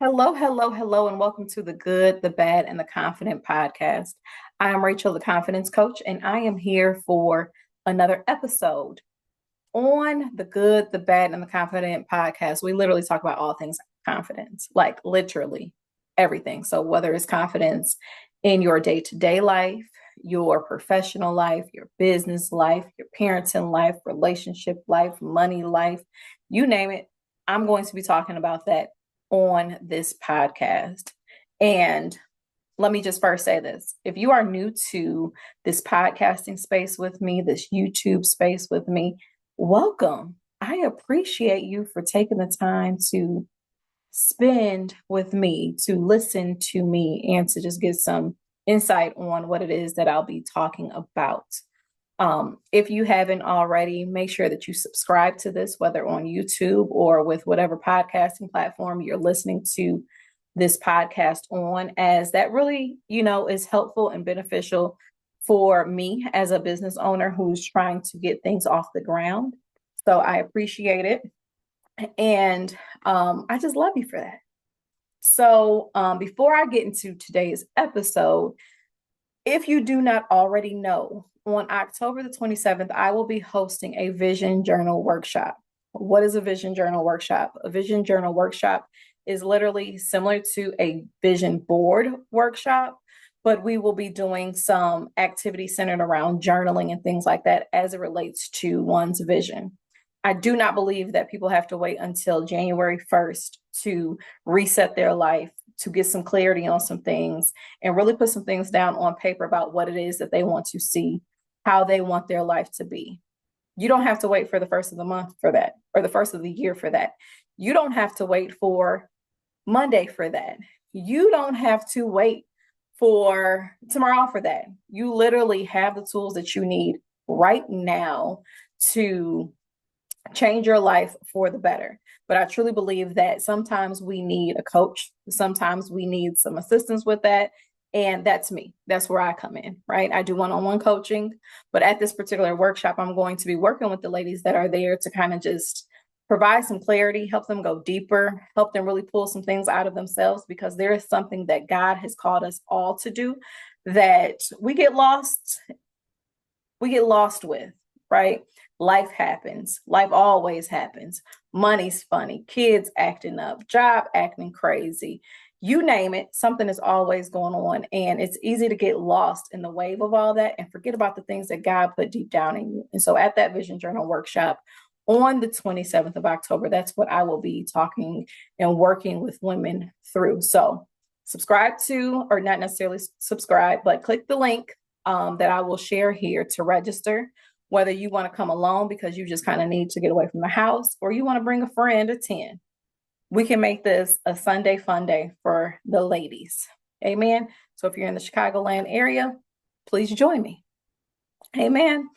Hello, hello, hello, and welcome to the Good, the Bad, and the Confident podcast. I am Rachel, the Confidence Coach, and I am here for another episode. On the Good, the Bad, and the Confident podcast, we literally talk about all things confidence, like literally everything. So, whether it's confidence in your day to day life, your professional life, your business life, your parenting life, relationship life, money life, you name it, I'm going to be talking about that on this podcast. And let me just first say this. If you are new to this podcasting space with me, this YouTube space with me, welcome. I appreciate you for taking the time to spend with me, to listen to me, and to just get some insight on what it is that I'll be talking about. If you haven't already, make sure that you subscribe to this, whether on YouTube or with whatever podcasting platform you're listening to this podcast on, as that really, is helpful and beneficial for me as a business owner who's trying to get things off the ground. So I appreciate it. And I just love you for that. So before I get into today's episode, if you do not already know, on October the 27th, I will be hosting a vision journal workshop. What is a vision journal workshop? A vision journal workshop is literally similar to a vision board workshop, but we will be doing some activities centered around journaling and things like that as it relates to one's vision. I do not believe that people have to wait until January 1st to reset their life, to get some clarity on some things, and really put some things down on paper about what it is that they want to see, how they want their life to be. You don't have to wait for the first of the month for that, or the first of the year for that. You don't have to wait for Monday for that. You don't have to wait for tomorrow for that. You literally have the tools that you need right now to change your life for the better. But I truly believe that sometimes we need a coach. Sometimes we need some assistance with that. And that's me. That's where I come in, right? I do one-on-one coaching, but at this particular workshop, I'm going to be working with the ladies that are there to kind of just provide some clarity, help them go deeper, help them really pull some things out of themselves, because there is something that God has called us all to do that we get lost with, right? Life happens. Life always happens. Money's funny. Kids acting up. Job acting crazy. You name it, something is always going on. And it's easy to get lost in the wave of all that and forget about the things that God put deep down in you. And so at that Vision Journal workshop on the 27th of October, that's what I will be talking and working with women through. So subscribe to, or not necessarily subscribe, but click the link that I will share here to register, whether you want to come alone because you just kind of need to get away from the house, or you want to bring a friend or 10. We can make this a Sunday fun day for the ladies. Amen. So if you're in the Chicagoland area, please join me. Amen.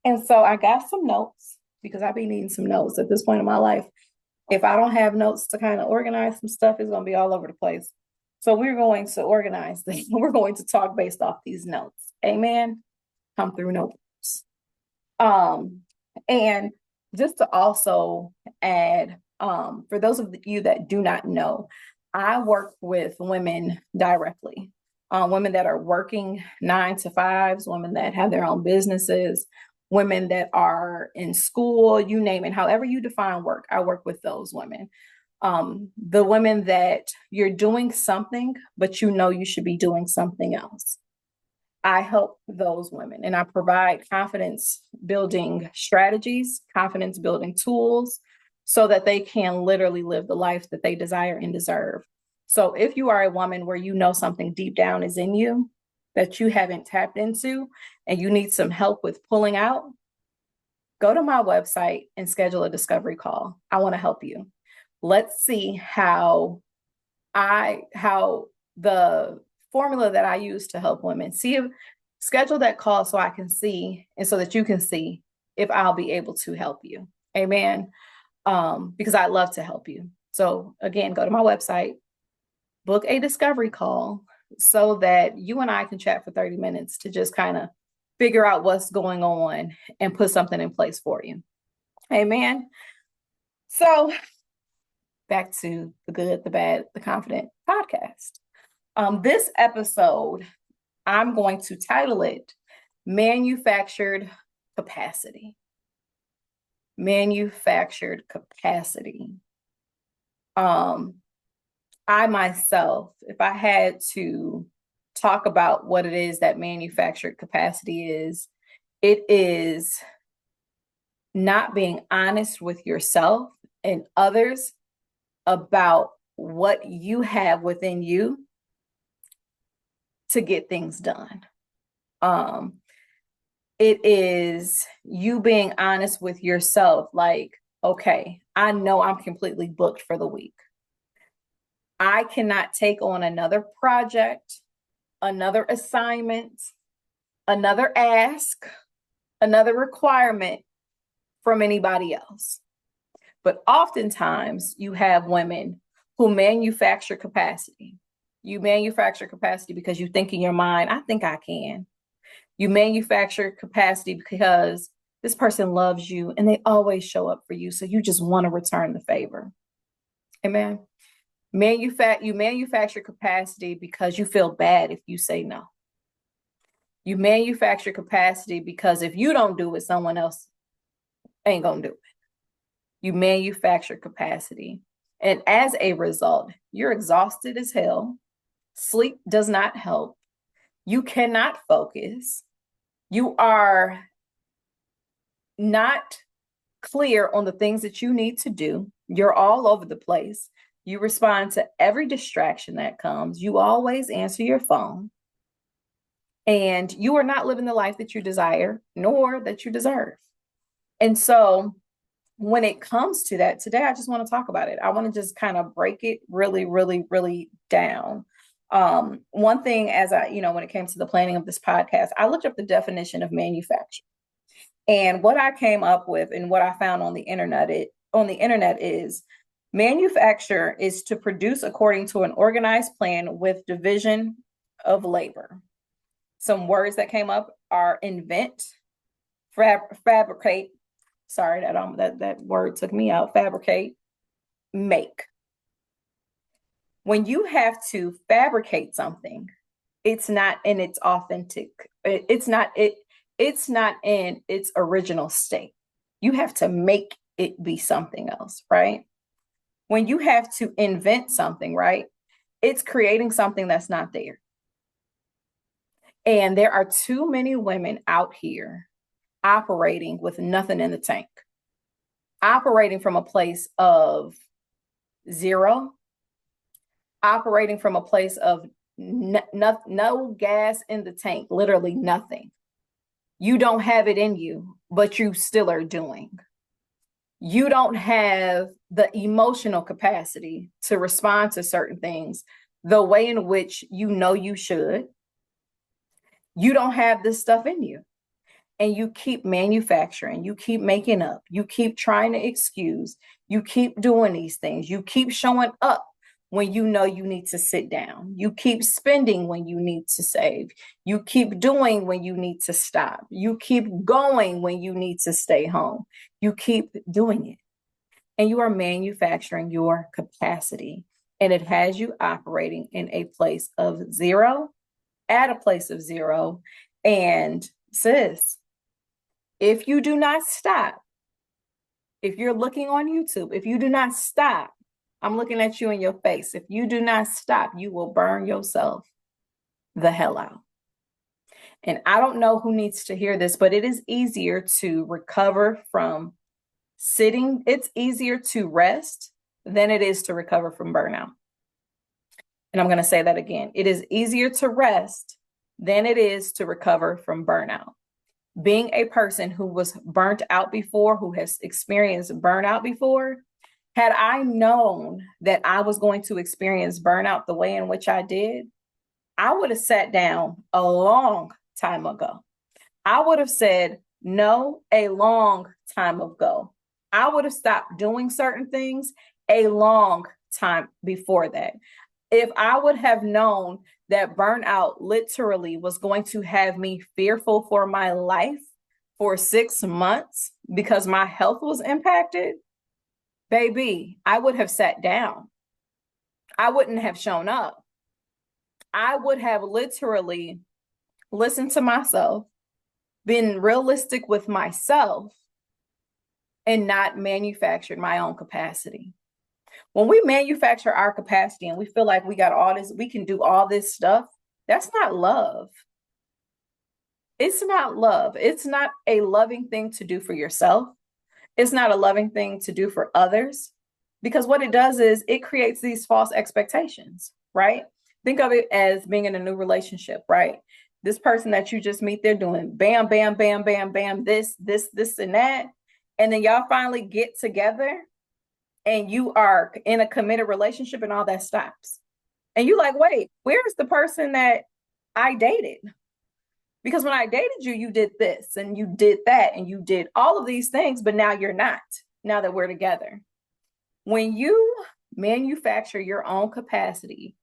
And so I got some notes because I've been needing some notes at this point in my life. If I don't have notes to kind of organize some stuff, it's going to be all over the place. So we're going to organize this. We're going to talk based off these notes. Amen. Come through notes. And just to also add, for those of you that do not know, I work with women directly, women that are working 9 to 5s, women that have their own businesses, women that are in school, you name it, however you define work, I work with those women. The women that you're doing something, but you know you should be doing something else. I help those women and I provide confidence building strategies, confidence building tools so that they can literally live the life that they desire and deserve. So if you are a woman where you know something deep down is in you that you haven't tapped into and you need some help with pulling out, go to my website and schedule a discovery call. I want to help you. Let's see how the formula that I use to help women, schedule that call so I can see, and so that you can see if I'll be able to help you. Amen. Because I love to help you. So again, go to my website, book a discovery call so that you and I can chat for 30 minutes to just kind of figure out what's going on and put something in place for you. Amen. So back to the Good, the Bad, the Confident podcast. This episode, I'm going to title it Manufactured Capacity. Manufactured capacity. I myself, if I had to talk about what it is that manufactured capacity is, it is not being honest with yourself and others about what you have within you to get things done. It is you being honest with yourself, like, okay, I know I'm completely booked for the week. I cannot take on another project, another assignment, another ask, another requirement from anybody else. But oftentimes you have women who manufacture capacity. You manufacture capacity because you think in your mind, I think I can. You manufacture capacity because this person loves you and they always show up for you. So you just want to return the favor. Amen. You manufacture capacity because you feel bad if you say no. You manufacture capacity because if you don't do it, someone else ain't gonna do it. You manufacture capacity. And as a result, you're exhausted as hell. Sleep does not help. You cannot focus. You are not clear on the things that you need to do. You're all over the place. You respond to every distraction that comes. You always answer your phone. And you are not living the life that you desire, nor that you deserve. And so when it comes to that, today, I just want to talk about it. I want to just kind of break it really, really, really down. One thing when it came to the planning of this podcast, I looked up the definition of manufacture. And what I came up with and what I found on the internet is manufacture is to produce according to an organized plan with division of labor. Some words that came up are invent, fabricate. Sorry, that word took me out. Fabricate, make. When you have to fabricate something, it's not in its authentic. It's not in its original state. You have to make it be something else, right? When you have to invent something, right? It's creating something that's not there. And there are too many women out here operating with nothing in the tank, operating from a place of zero, operating from a place of no gas in the tank, literally nothing. You don't have it in you, but you still are doing. You don't have the emotional capacity to respond to certain things the way in which you know you should. You don't have this stuff in you. And you keep manufacturing, you keep making up, you keep trying to excuse, you keep doing these things, you keep showing up when you know you need to sit down, you keep spending when you need to save, you keep doing when you need to stop, you keep going when you need to stay home, you keep doing it. And you are manufacturing your capacity, and it has you operating in a place of zero, at a place of zero. And sis, if you do not stop, if you're looking on YouTube, if you do not stop, I'm looking at you in your face. If you do not stop, you will burn yourself the hell out. And I don't know who needs to hear this, but it is easier to recover from sitting. It's easier to rest than it is to recover from burnout. And I'm going to say that again. It is easier to rest than it is to recover from burnout. Being a person who was burnt out before, who has experienced burnout before, had I known that I was going to experience burnout the way in which I did, I would have sat down a long time ago. I would have said no a long time ago. I would have stopped doing certain things a long time before that. If I would have known that burnout literally was going to have me fearful for my life for 6 months because my health was impacted, baby, I would have sat down. I wouldn't have shown up. I would have literally listened to myself, been realistic with myself, and not manufactured my own capacity. When we manufacture our capacity and we feel like we got all this, we can do all this stuff, that's not love. It's not love. It's not a loving thing to do for yourself. It's not a loving thing to do for others, because what it does is it creates these false expectations, right? Think of it as being in a new relationship, right? This person that you just meet, they're doing bam, bam, bam, bam, bam, this, and that. And then y'all finally get together and you are in a committed relationship and all that stops. And you're like, wait, where's the person that I dated? Because when I dated you, you did this and you did that and you did all of these things, but now you're not, now that we're together. When you manufacture your own capacity,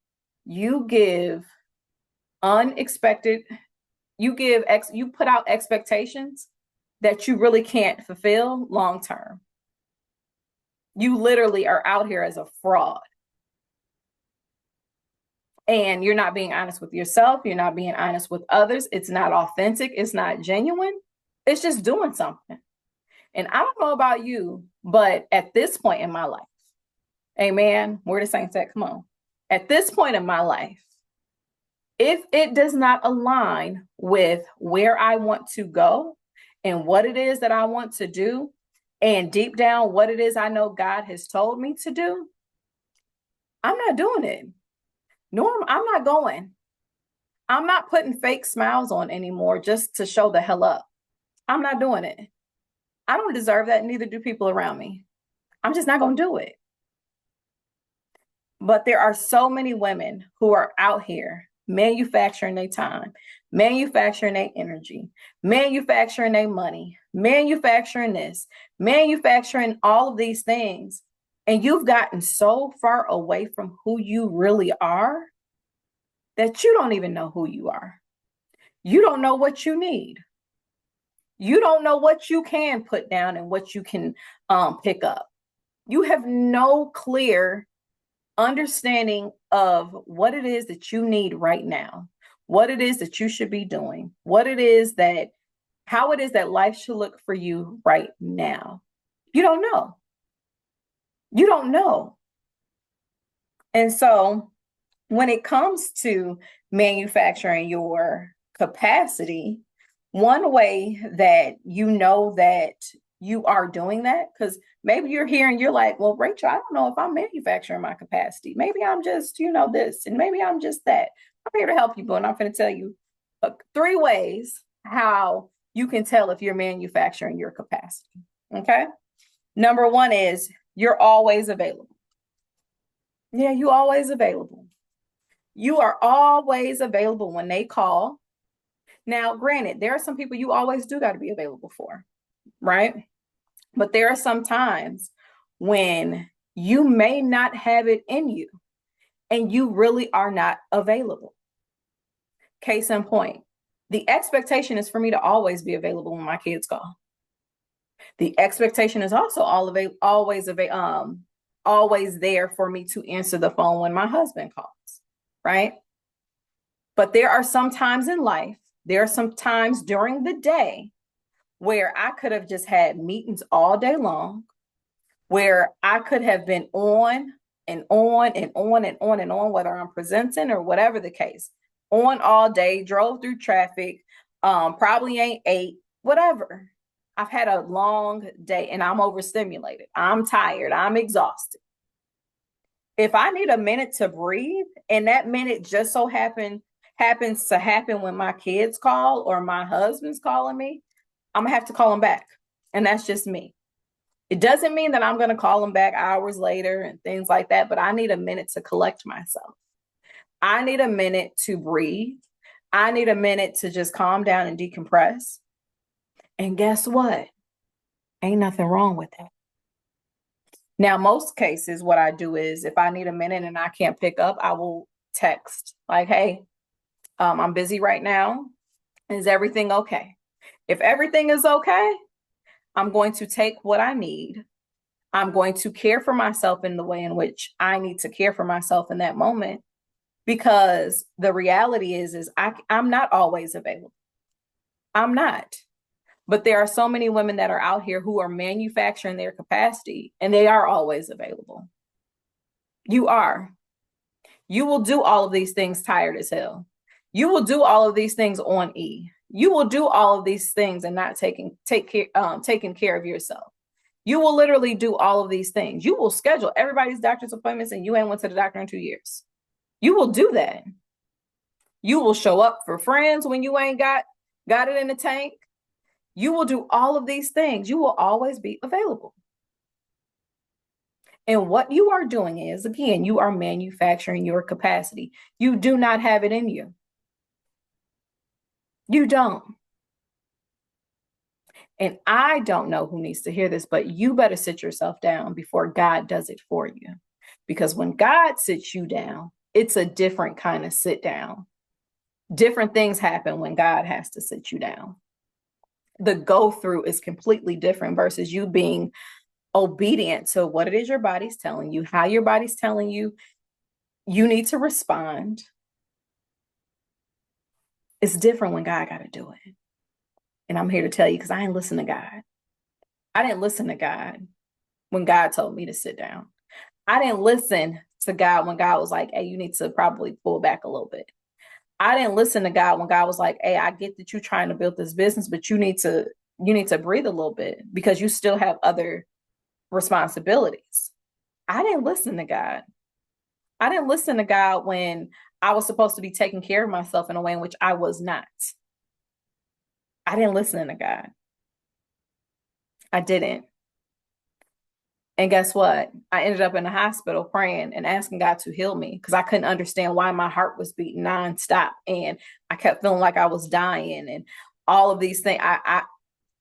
you give unexpected, you put out expectations that you really can't fulfill long term. You literally are out here as a fraud. And you're not being honest with yourself. You're not being honest with others. It's not authentic. It's not genuine. It's just doing something. And I don't know about you, but at this point in my life, amen, where the saints at? Come on. At this point in my life, if it does not align with where I want to go and what it is that I want to do, and deep down what it is I know God has told me to do, I'm not doing it. Norm, I'm not going. I'm not putting fake smiles on anymore just to show the hell up. I'm not doing it. I don't deserve that. Neither do people around me. I'm just not going to do it. But there are so many women who are out here manufacturing their time, manufacturing their energy, manufacturing their money, manufacturing this, manufacturing all of these things. And you've gotten so far away from who you really are that you don't even know who you are. You don't know what you need. You don't know what you can put down and what you can pick up. You have no clear understanding of what it is that you need right now, what it is that you should be doing, how it is that life should look for you right now. You don't know. You don't know. And so when it comes to manufacturing your capacity, one way that you know that you are doing that, because maybe you're here and you're like, well, Rachel, I don't know if I'm manufacturing my capacity. Maybe I'm just, this, and maybe I'm just that. I'm here to help you, but I'm going to tell you 3 ways how you can tell if you're manufacturing your capacity. Okay. Number 1 is you're always available. Yeah, you're always available. You are always available when they call. Now, granted, there are some people you always do got to be available for, right? But there are some times when you may not have it in you and you really are not available. Case in point, the expectation is for me to always be available when my kids call. The expectation is also always there for me to answer the phone when my husband calls, right? But there are some times in life, there are some times during the day where I could have just had meetings all day long, where I could have been on and on and on and on and on, whether I'm presenting or whatever the case, on all day, drove through traffic, probably ain't ate, whatever. I've had a long day and I'm overstimulated. I'm tired. I'm exhausted. If I need a minute to breathe and that minute just so happens to happen when my kids call or my husband's calling me, I'm going to have to call them back. And that's just me. It doesn't mean that I'm going to call them back hours later and things like that, but I need a minute to collect myself. I need a minute to breathe. I need a minute to just calm down and decompress. And guess what? Ain't nothing wrong with that. Now, most cases, what I do is if I need a minute and I can't pick up, I will text like, hey, I'm busy right now. Is everything okay? If everything is okay, I'm going to take what I need. I'm going to care for myself in the way in which I need to care for myself in that moment, because the reality is I'm not always available. I'm not. But there are so many women that are out here who are manufacturing their capacity, and they are always available. You are. You will do all of these things tired as hell. You will do all of these things on E. You will do all of these things and not taking care of yourself. You will literally do all of these things. You will schedule everybody's doctor's appointments and you ain't went to the doctor in 2 years. You will do that. You will show up for friends when you ain't got it in the tank. You will do all of these things. You will always be available. And what you are doing is, again, you are manufacturing your capacity. You do not have it in you. You don't. And I don't know who needs to hear this, but you better sit yourself down before God does it for you. Because when God sits you down, it's a different kind of sit down. Different things happen when God has to sit you down. The go through is completely different versus you being obedient to what it is your body's telling you, how your body's telling you you need to respond. It's different when God got to do it. And I'm here to tell you, because I ain't listen to God. I didn't listen to God when God told me to sit down. I didn't listen to God when God was like, hey, you need to probably pull back a little bit. I didn't listen to God when God was like, hey, I get that you're trying to build this business, but you need to breathe a little bit because you still have other responsibilities. I didn't listen to God. I didn't listen to God when I was supposed to be taking care of myself in a way in which I was not. I didn't listen to God. I didn't. And guess what? I ended up in the hospital praying and asking God to heal me because I couldn't understand why my heart was beating nonstop. And I kept feeling like I was dying and all of these things. I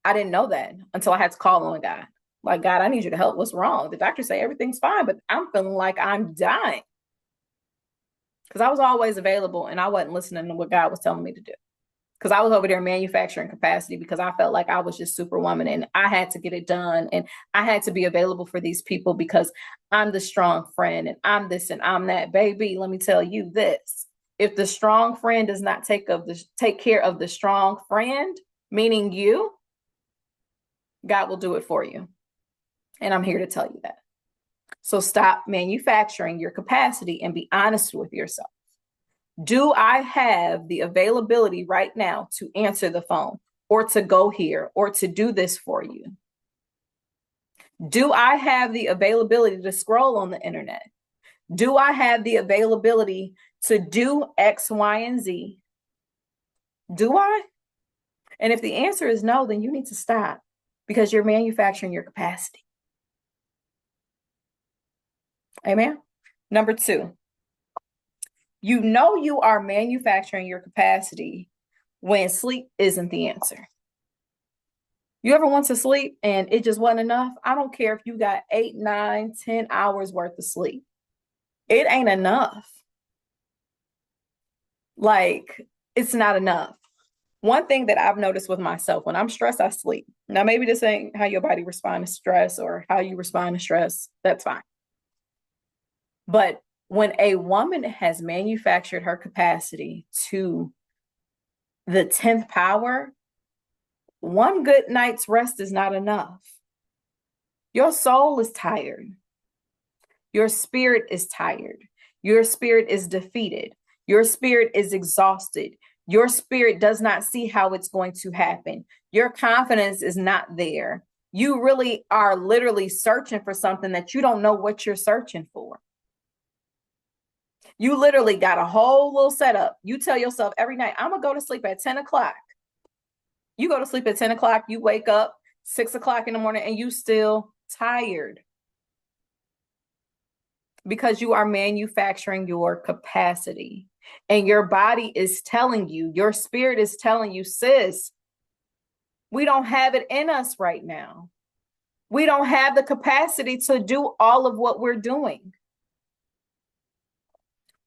didn't know that until I had to call on God. Like, God, I need you to help. What's wrong? The doctors say everything's fine, but I'm feeling like I'm dying. Because I was always available and I wasn't listening to what God was telling me to do. Because I was over there manufacturing capacity because I felt like I was just superwoman and I had to get it done. And I had to be available for these people because I'm the strong friend and I'm this and I'm that. Baby, let me tell you this. If the strong friend does not take care of the strong friend, meaning you, God will do it for you. And I'm here to tell you that. So stop manufacturing your capacity and be honest with yourself. Do I have the availability right now to answer the phone or to go here or to do this for you? Do I have the availability to scroll on the internet? Do I have the availability to do X, Y, and Z? Do I? And if the answer is no, then you need to stop because you're manufacturing your capacity. Amen. Number 2. You know you are manufacturing your capacity when sleep isn't the answer. You ever went to sleep and it just wasn't enough? I don't care if you got 8, 9, 10 hours worth of sleep. It ain't enough. Like, it's not enough. One thing that I've noticed with myself, when I'm stressed, I sleep. Now, maybe this ain't how your body responds to stress or how you respond to stress. That's fine. But when a woman has manufactured her capacity to the 10th power, one good night's rest is not enough. Your soul is tired. Your spirit is tired. Your spirit is defeated. Your spirit is exhausted. Your spirit does not see how it's going to happen. Your confidence is not there. You really are literally searching for something that you don't know what you're searching for. You literally got a whole little setup. You tell yourself every night, I'm going to go to sleep at 10 o'clock. You go to sleep at 10 o'clock, you wake up 6 o'clock in the morning and you still tired. Because you are manufacturing your capacity. And your body is telling you, your spirit is telling you, sis, we don't have it in us right now. We don't have the capacity to do all of what we're doing.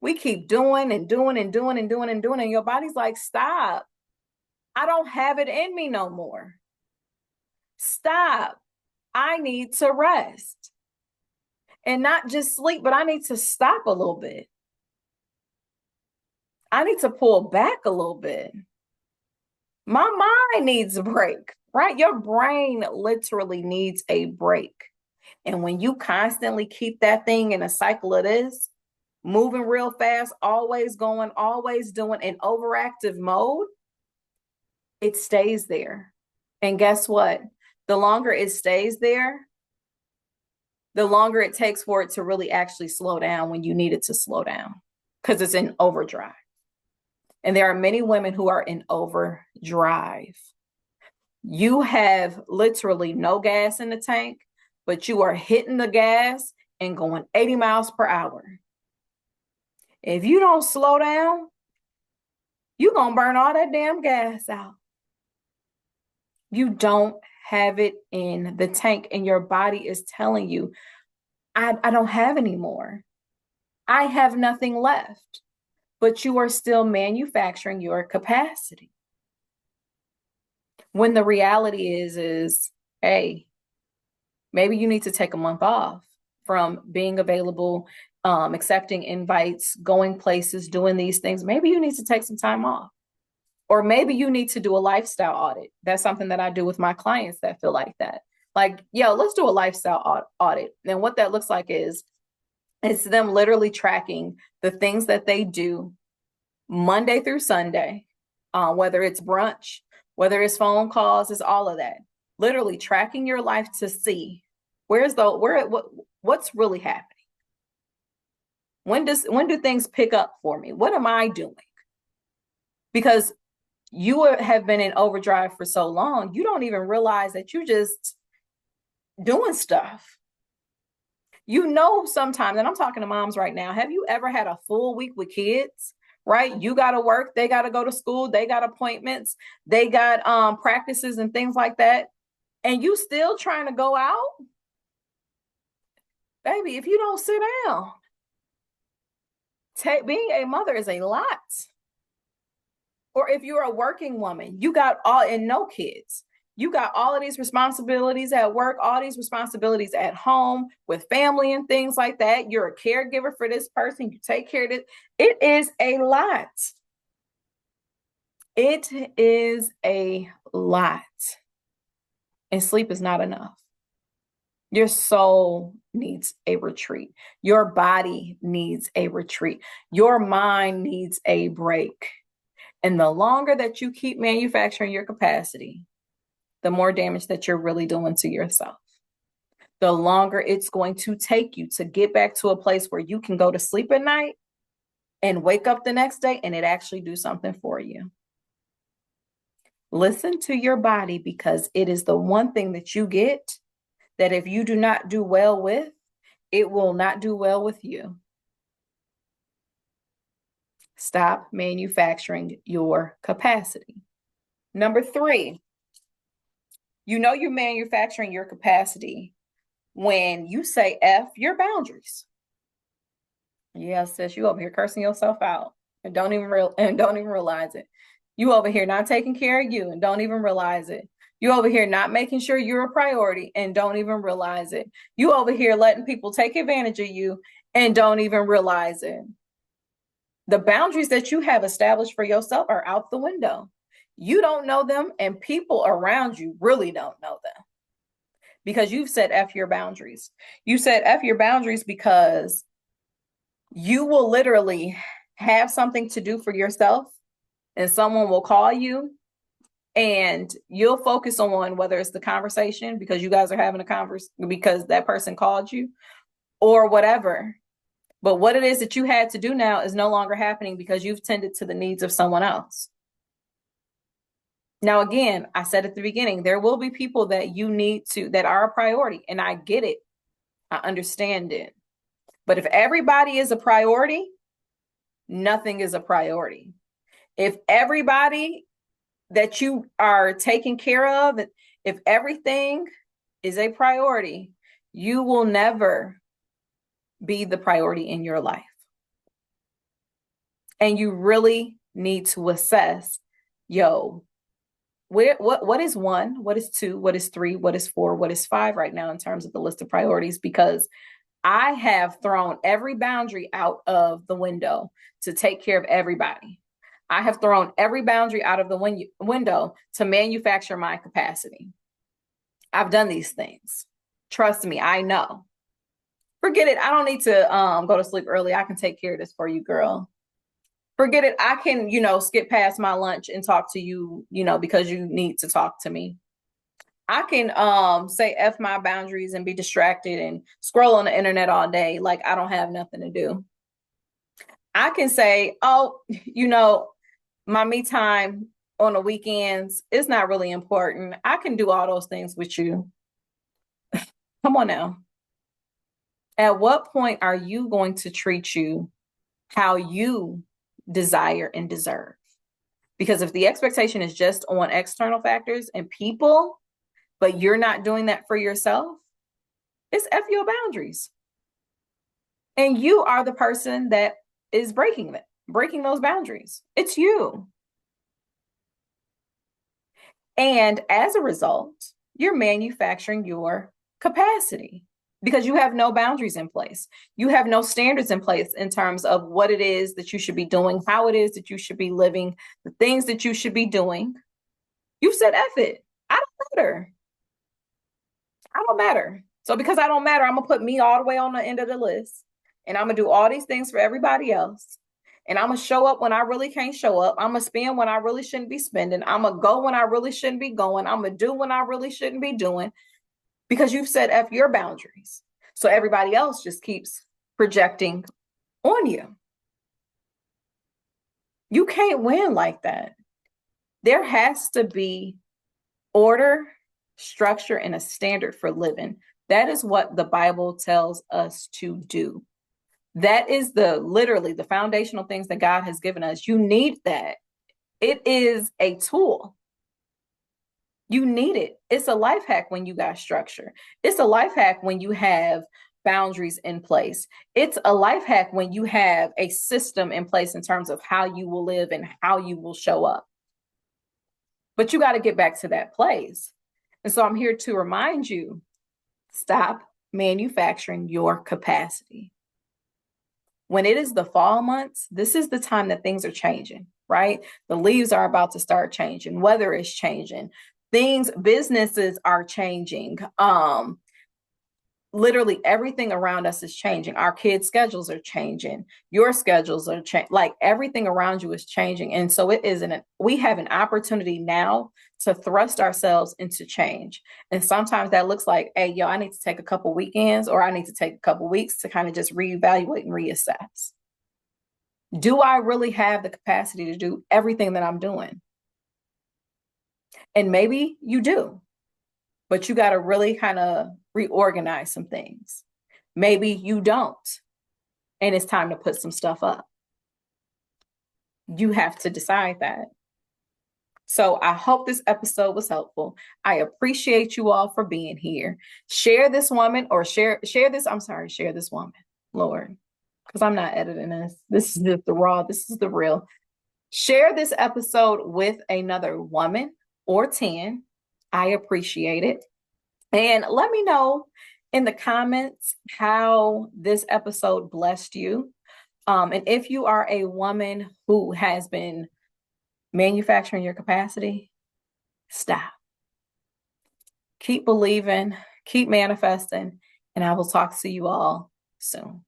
We keep doing and doing and doing and doing and doing. And your body's like, stop. I don't have it in me no more. Stop. I need to rest. And not just sleep, but I need to stop a little bit. I need to pull back a little bit. My mind needs a break, right? Your brain literally needs a break. And when you constantly keep that thing in a cycle of this, moving real fast, always going, always doing, in overactive mode, it stays there. And guess what? The longer it stays there, the longer it takes for it to really actually slow down when you need it to slow down, because it's in overdrive. And there are many women who are in overdrive. You have literally no gas in the tank, but you are hitting the gas and going 80 miles per hour. If you don't slow down, you're going to burn all that damn gas out. You don't have it in the tank, and your body is telling you, I don't have any more. I have nothing left. But you are still manufacturing your capacity. When the reality is, hey, maybe you need to take a month off from being available, accepting invites, going places, doing these things. Maybe you need to take some time off. Or maybe you need to do a lifestyle audit. That's something that I do with my clients that feel like that. Like, yo, let's do a lifestyle audit. And what that looks like is, it's them literally tracking the things that they do Monday through Sunday, whether it's brunch, whether it's phone calls, it's all of that. Literally tracking your life to see what's really happening. When do things pick up for me? What am I doing? Because you have been in overdrive for so long, you don't even realize that you're just doing stuff. You know, sometimes, and I'm talking to moms right now, have you ever had a full week with kids, right? You got to work, they got to go to school, they got appointments, they got practices and things like that, and you still trying to go out? Baby, if you don't sit down, being a mother is a lot. Or if you're a working woman, you got no kids. You got all of these responsibilities at work, all these responsibilities at home with family and things like that. You're a caregiver for this person. You take care of it. It is a lot. It is a lot. And sleep is not enough. Your soul needs a retreat. Your body needs a retreat. Your mind needs a break. And the longer that you keep manufacturing your capacity, the more damage that you're really doing to yourself. The longer it's going to take you to get back to a place where you can go to sleep at night and wake up the next day and it actually do something for you. Listen to your body, because it is the one thing that you get that if you do not do well with, it will not do well with you. Stop manufacturing your capacity. Number 3, you know you're manufacturing your capacity when you say F your boundaries. Yeah, sis, you over here cursing yourself out and don't even realize it. You over here not taking care of you and don't even realize it. You over here not making sure you're a priority and don't even realize it. You over here letting people take advantage of you and don't even realize it. The boundaries that you have established for yourself are out the window. You don't know them, and people around you really don't know them, because you've said F your boundaries. You said F your boundaries because you will literally have something to do for yourself and someone will call you and you'll focus on whether it's the conversation because you guys are having a conversation because that person called you or whatever. But what it is that you had to do now is no longer happening because you've tended to the needs of someone else. Now, again, I said at the beginning, there will be people that you need to, that are a priority. And I get it. I understand it. But if everybody is a priority, nothing is a priority. If everybody that you are taking care of, if everything is a priority, you will never be the priority in your life. And you really need to assess, what is 1, what is 2, what is 3, what is 4, what is 5 right now in terms of the list of priorities, because I have thrown every boundary out of the window to take care of everybody. I have thrown every boundary out of the window to manufacture my capacity. I've done these things. Trust me, I know. Forget it. I don't need to go to sleep early. I can take care of this for you, girl. Forget it. I can, skip past my lunch and talk to you, because you need to talk to me. I can say F my boundaries and be distracted and scroll on the internet all day like I don't have nothing to do. I can say, oh, my me time on the weekends is not really important. I can do all those things with you. Come on now. At what point are you going to treat you how you desire and deserve? Because if the expectation is just on external factors and people, but you're not doing that for yourself, it's F your boundaries. And you are the person that is breaking those boundaries. It's you. And as a result, you're manufacturing your capacity because you have no boundaries in place. You have no standards in place in terms of what it is that you should be doing, how it is that you should be living, the things that you should be doing. You said F it. I don't matter. I don't matter. So because I don't matter, I'm going to put me all the way on the end of the list. And I'm going to do all these things for everybody else. And I'm going to show up when I really can't show up. I'm going to spend when I really shouldn't be spending. I'm going to go when I really shouldn't be going. I'm going to do when I really shouldn't be doing because you've set F your boundaries. So everybody else just keeps projecting on you. You can't win like that. There has to be order, structure, and a standard for living. That is what the Bible tells us to do. That is literally the foundational things that God has given us. You need that. It is a tool. You need it. It's a life hack when you got structure. It's a life hack when you have boundaries in place. It's a life hack when you have a system in place in terms of how you will live and how you will show up. But you got to get back to that place. And so I'm here to remind you, stop manufacturing your capacity. When it is the fall months, this is the time that things are changing, right? The leaves are about to start changing. Weather is changing. Businesses are changing. Literally everything around us is changing. Our kids' schedules are changing. Your schedules are changing. Like everything around you is changing. And so we have an opportunity now to thrust ourselves into change. And sometimes that looks like, hey, I need to take a couple weekends or I need to take a couple weeks to kind of just reevaluate and reassess. Do I really have the capacity to do everything that I'm doing? And maybe you do, but you got to really kind of reorganize some things. Maybe you don't, and it's time to put some stuff up. You have to decide that. So I hope this episode was helpful. I appreciate you all for being here. Share this woman or share this woman, Lord, because I'm not editing this. This is the raw. This is the real. Share this episode with another woman or 10. I appreciate it. And let me know in the comments how this episode blessed you. And if you are a woman who has been manufacturing your capacity, stop. Keep believing, keep manifesting, and I will talk to you all soon.